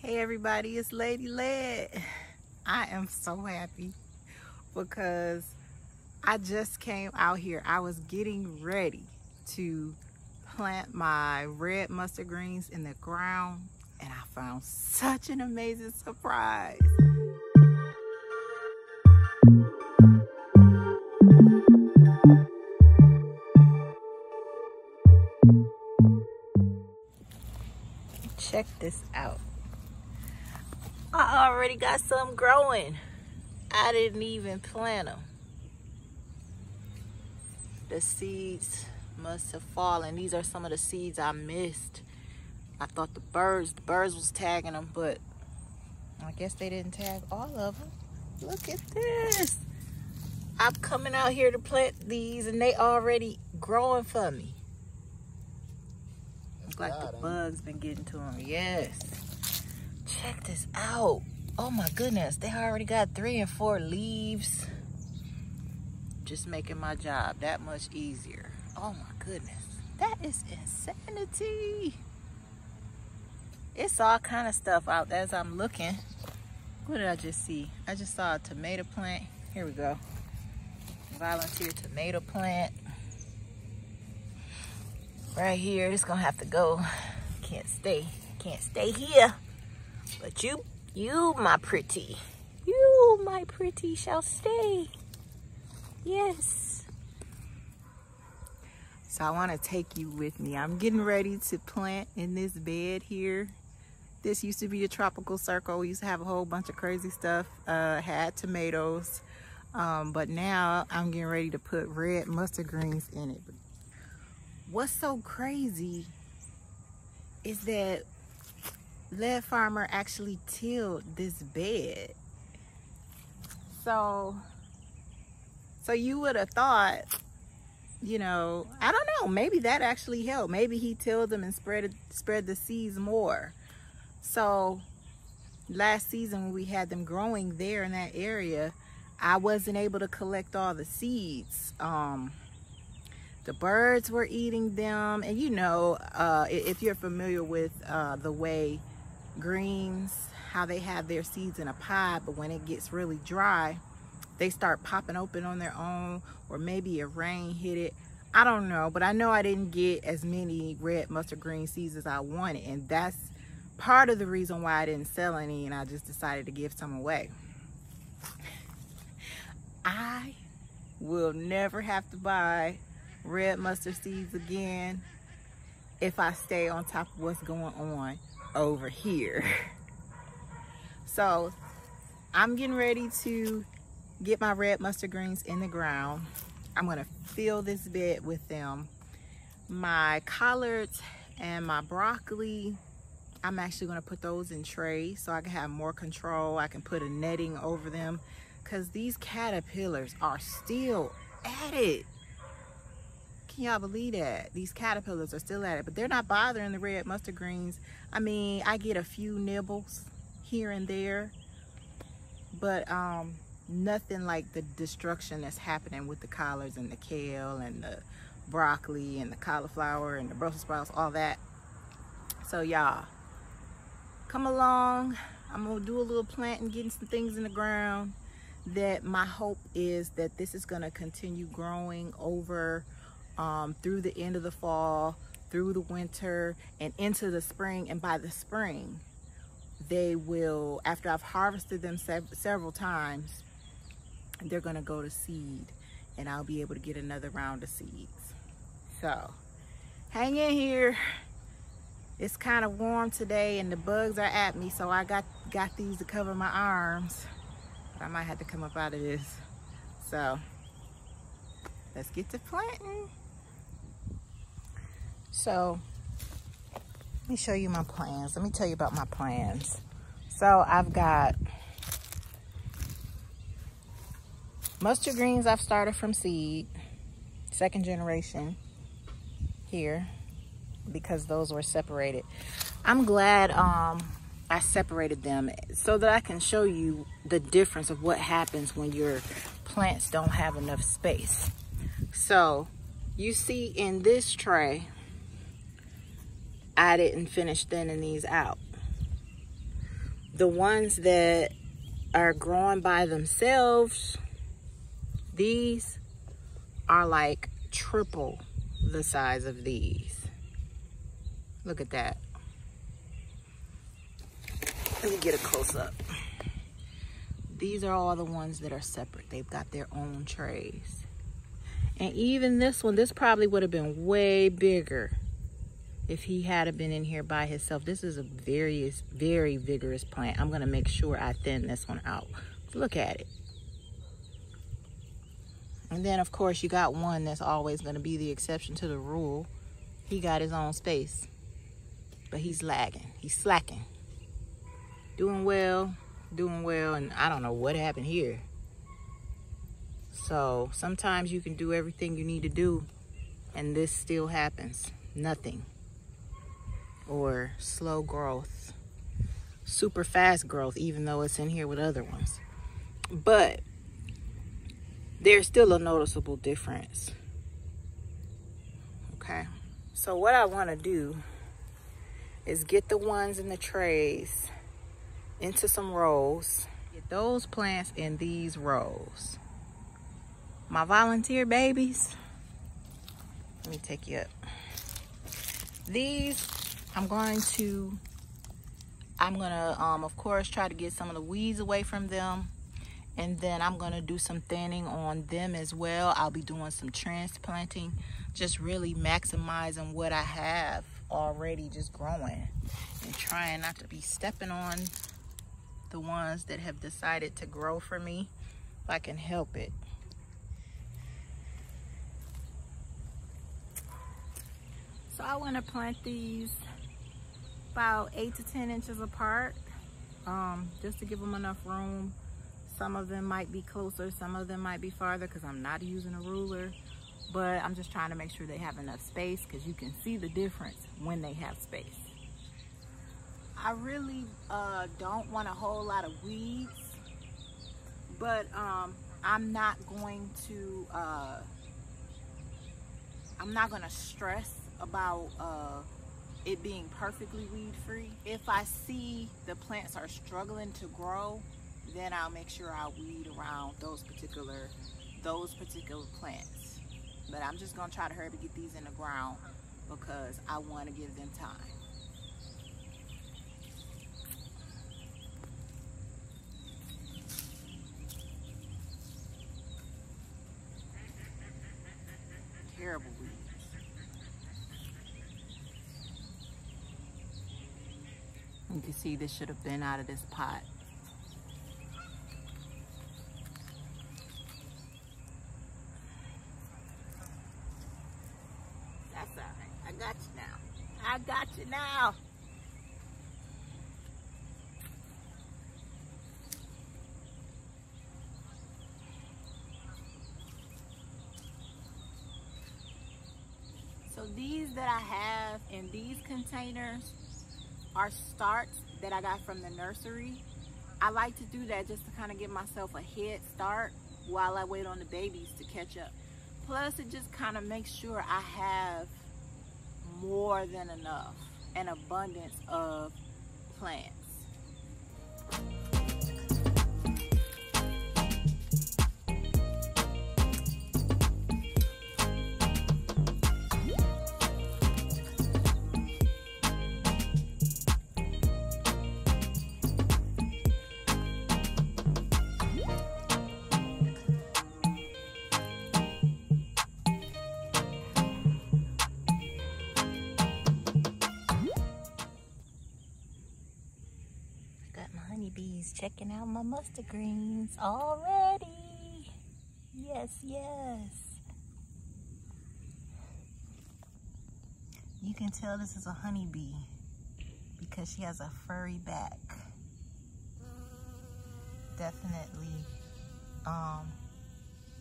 Hey everybody, it's Lady Led. I am so happy because I just came out here. I was getting ready to plant my red mustard greens in the ground and I found such an amazing surprise. Check this out. I already got some growing. I didn't even plant them. The seeds must have fallen. These are some of the seeds I missed. I thought the birds was tagging them, but I guess they didn't tag all of them. Look at this. I'm coming out here to plant these and they already growing for me. Looks like the bugs been getting to them. Yes. Check this out. Oh my goodness, they already got 3 and 4 leaves. Just making my job that much easier. Oh my goodness, that is insanity. It's all kind of stuff out there as I'm looking. What did I just see? I just saw a tomato plant. Here we go. Volunteer tomato plant. Right here, it's gonna have to go. Can't stay here. But you my pretty, shall stay. Yes. So I want to take you with me. I'm getting ready to plant in this bed here. This used to be a tropical circle. We used to have a whole bunch of crazy stuff. Had tomatoes. But now I'm getting ready to put red mustard greens in it. But what's so crazy is that Led Farmer actually tilled this bed. So you would have thought, you know, I don't know, maybe that actually helped. Maybe he tilled them and spread the seeds more. So last season when we had them growing there in that area, I wasn't able to collect all the seeds. The birds were eating them. And you know, if you're familiar with the way greens, how they have their seeds in a pod, but when it gets really dry, they start popping open on their own, or maybe a rain hit it. I don't know, but I know I didn't get as many red mustard green seeds as I wanted, and that's part of the reason why I didn't sell any and I just decided to give some away. I will never have to buy red mustard seeds again if I stay on top of what's going on over here. So I'm getting ready to get my red mustard greens in the ground. I'm gonna fill this bed with them. My collards and my broccoli, I'm actually gonna put those in trays so I can have more control. I can put a netting over them because these caterpillars are still at it. Can y'all believe that? These caterpillars are still at it, but they're not bothering the red mustard greens. I mean, I get a few nibbles here and there, but nothing like the destruction that's happening with the collards and the kale and the broccoli and the cauliflower and the Brussels sprouts, all that. So y'all, come along. I'm gonna do a little planting, getting some things in the ground. That my hope is that this is gonna continue growing over through the end of the fall, through the winter, and into the spring. And by the spring, they will, after I've harvested them several times, they're gonna go to seed and I'll be able to get another round of seeds. So hang in here. It's kind of warm today and the bugs are at me, so I got these to cover my arms. But I might have to come up out of this. So let's get to planting. So let me show you my plans. Let me tell you about my plans. So I've got mustard greens I've started from seed, 2nd generation here, because those were separated. I'm glad I separated them so that I can show you the difference of what happens when your plants don't have enough space. So you see in this tray, I didn't finish thinning these out. The ones that are growing by themselves, these are like triple the size of these. Look at that. Let me get a close up. These are all the ones that are separate. They've got their own trays. And even this one, this probably would have been way bigger if he had been in here by himself. This is a very vigorous plant. I'm gonna make sure I thin this one out. Look at it. And then of course you got one that's always gonna be the exception to the rule. He got his own space, but he's lagging, he's slacking. Doing well, and I don't know what happened here. So sometimes you can do everything you need to do and this still happens, nothing. Or slow growth, super fast growth, even though it's in here with other ones. But there's still a noticeable difference. Okay, so what I want to do is get the ones in the trays into some rows. Get those plants in these rows. My volunteer babies, let me take you up. These, I'm gonna of course try to get some of the weeds away from them, and then I'm gonna do some thinning on them as well. I'll be doing some transplanting, just really maximizing what I have already just growing and trying not to be stepping on the ones that have decided to grow for me if I can help it. So I want to plant these about 8 to 10 inches apart, just to give them enough room. Some of them might be closer, some of them might be farther because I'm not using a ruler, but I'm just trying to make sure they have enough space because you can see the difference when they have space. I really don't want a whole lot of weeds, but I'm not going to stress about it being perfectly weed free. If I see the plants are struggling to grow, then I'll make sure I weed around those particular plants. But I'm just gonna try to hurry to get these in the ground because I want to give them time. Terrible weeds. You can see this should have been out of this pot. That's all right. I got you now. I got you now. So these that I have in these containers are starts that I got from the nursery. I like to do that just to kind of give myself a head start while I wait on the babies to catch up. Plus it just kind of makes sure I have more than enough, an abundance of plants. Honeybees checking out my mustard greens already. Yes, yes. You can tell this is a honeybee because she has a furry back. Definitely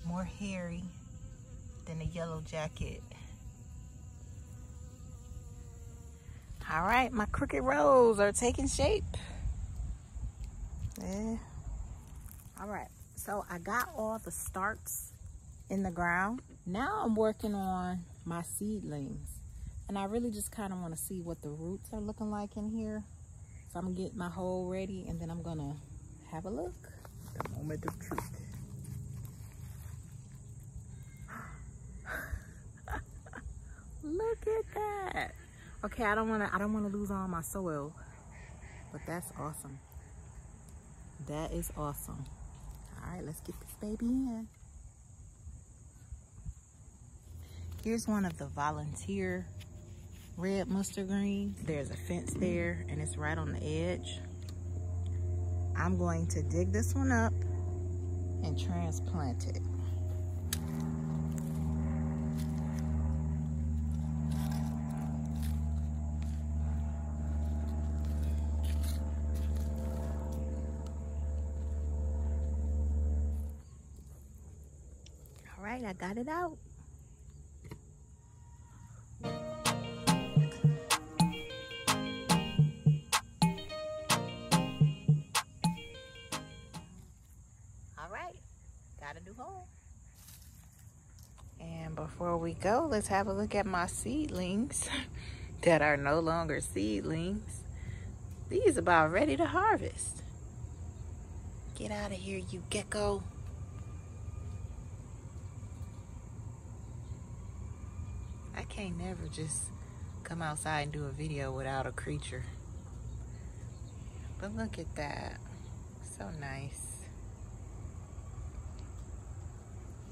more hairy than the yellow jacket. All right, my crooked rows are taking shape. Yeah. All right, so I got all the starts in the ground. Now I'm working on my seedlings, and I really just kind of want to see what the roots are looking like in here. So I'm gonna get my hole ready and then I'm gonna have a look. The moment of truth. Look at that. Okay, I don't wanna lose all my soil, but that's awesome. That is awesome. All right, let's get this baby in. Here's one of the volunteer red mustard greens. There's a fence there and it's right on the edge. I'm going to dig this one up and transplant it. All right, I got it out. All right, got a new hole. And before we go, let's have a look at my seedlings that are no longer seedlings. These are about ready to harvest. Get out of here, you gecko. I can't never just come outside and do a video without a creature. But look at that, so nice.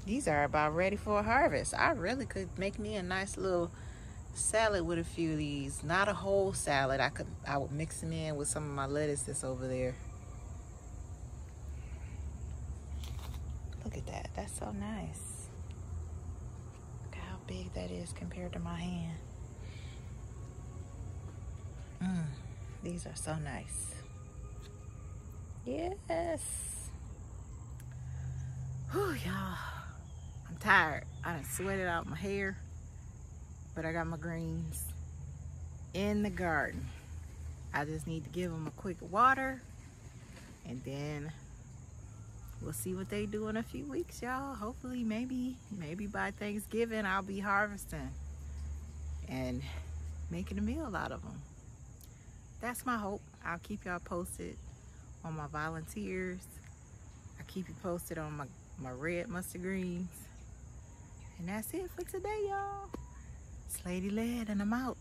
These are about ready for a harvest. I really could make me a nice little salad with a few of these. Not a whole salad. I would mix them in with some of my lettuce that's over there. Look at that. That's so nice. Look how big that is compared to my hand. These are so nice. Yes. Whew, y'all. I'm tired. I done sweated out my hair, but I got my greens in the garden. I just need to give them a quick water, and then we'll see what they do in a few weeks, y'all. Hopefully, maybe by Thanksgiving, I'll be harvesting and making a meal out of them. That's my hope. I'll keep y'all posted on my volunteers. I'll keep you posted on my red mustard greens. And that's it for today, y'all. It's Lady Led, and I'm out.